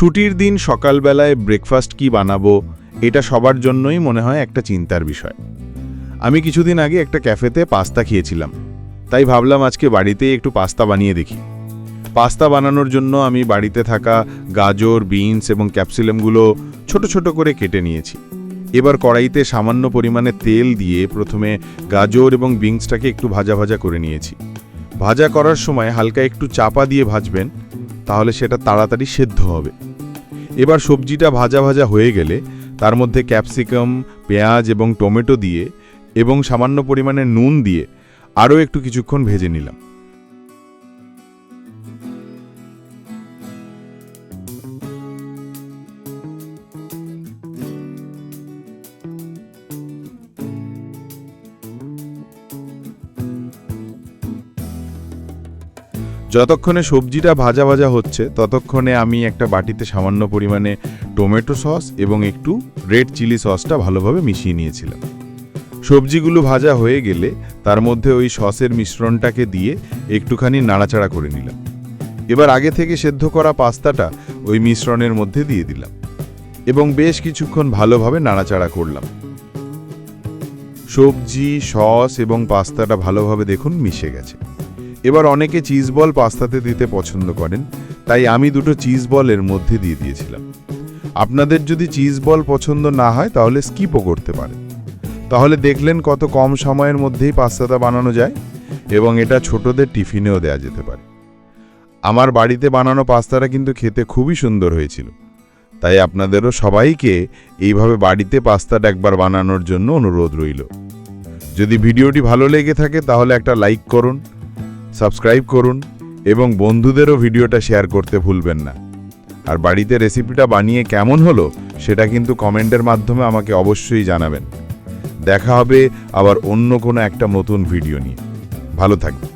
ছুটির দিন সকালবেলায় ব্রেকফাস্ট কি বানাবো এটা সবার জন্যই মনে হয় একটা চিন্তার বিষয়। আমি কিছুদিন আগে একটা ক্যাফেতে পাস্তা খেয়েছিলাম, তাই ভাবলাম আজকে বাড়িতেই একটু পাস্তা বানিয়ে দেখি। পাস্তা বানানোর জন্য আমি বাড়িতে থাকা গাজর, বিনস এবং ক্যাপসিকামগুলো ছোট ছোট করে কেটে নিয়েছি। এবার কড়াইতে সামান্য পরিমাণে তেল দিয়ে প্রথমে গাজর এবং বিনসটাকে একটু ভাজা ভাজা করে নিয়েছি। ভাজা করার সময় হালকা একটু চাপা দিয়ে ভাজবেন, তাহলে সেটা তাড়াতাড়ি সেদ্ধ হবে। এবার সবজিটা ভাজা ভাজা হয়ে গেলে তার মধ্যে ক্যাপসিকাম, পেঁয়াজ এবং টমেটো দিয়ে এবং সামান্য পরিমাণে নুন দিয়ে আরও একটু কিছুক্ষণ ভেজে নিলাম। যতক্ষণে সবজিটা ভাজা ভাজা হচ্ছে ততক্ষণে আমি একটা বাটিতে সামান্য পরিমাণে টমেটো সস এবং একটু রেড চিলি সসটা ভালোভাবে মিশিয়ে নিয়েছিলাম। সবজিগুলো ভাজা হয়ে গেলে তার মধ্যে ওই সসের মিশ্রণটাকে দিয়ে একটুখানি নাড়াচাড়া করে নিলাম। এবার আগে থেকে সেদ্ধ করা পাস্তাটা ওই মিশ্রণের মধ্যে দিয়ে দিলাম এবং বেশ কিছুক্ষণ ভালোভাবে নাড়াচাড়া করলাম। সবজি, সস এবং পাস্তাটা ভালোভাবে দেখুন মিশে গেছে। এবার অনেকে চিজ বল পাস্তাতে দিতে পছন্দ করেন, তাই আমি দুটো চিজ বল এর মধ্যে দিয়ে দিয়েছিলাম। আপনাদের যদি চিজ বল পছন্দ না হয় তাহলে স্কিপও করতে পারেন। তাহলে দেখলেন কত কম সময়ের মধ্যেই পাস্তাটা বানানো যায় এবং এটা ছোটদের টিফিনেও দেওয়া যেতে পারে। আমার বাড়িতে বানানো পাস্তাটা কিন্তু খেতে খুবই সুন্দর হয়েছিল, তাই আপনাদেরও সবাইকে এইভাবে বাড়িতে পাস্তাটা একবার বানানোর জন্য অনুরোধ রইল। যদি ভিডিওটি ভালো লেগে থাকে তাহলে একটা লাইক করুন, সাবস্ক্রাইব করুন এবং বন্ধুদেরও ভিডিওটা শেয়ার করতে ভুলবেন না। আর বাড়িতে রেসিপিটা বানিয়ে কেমন হলো সেটা কিন্তু কমেন্টের মাধ্যমে আমাকে অবশ্যই জানাবেন। দেখা হবে আবার অন্য কোনো একটা নতুন ভিডিও নিয়ে। ভালো থাকবেন।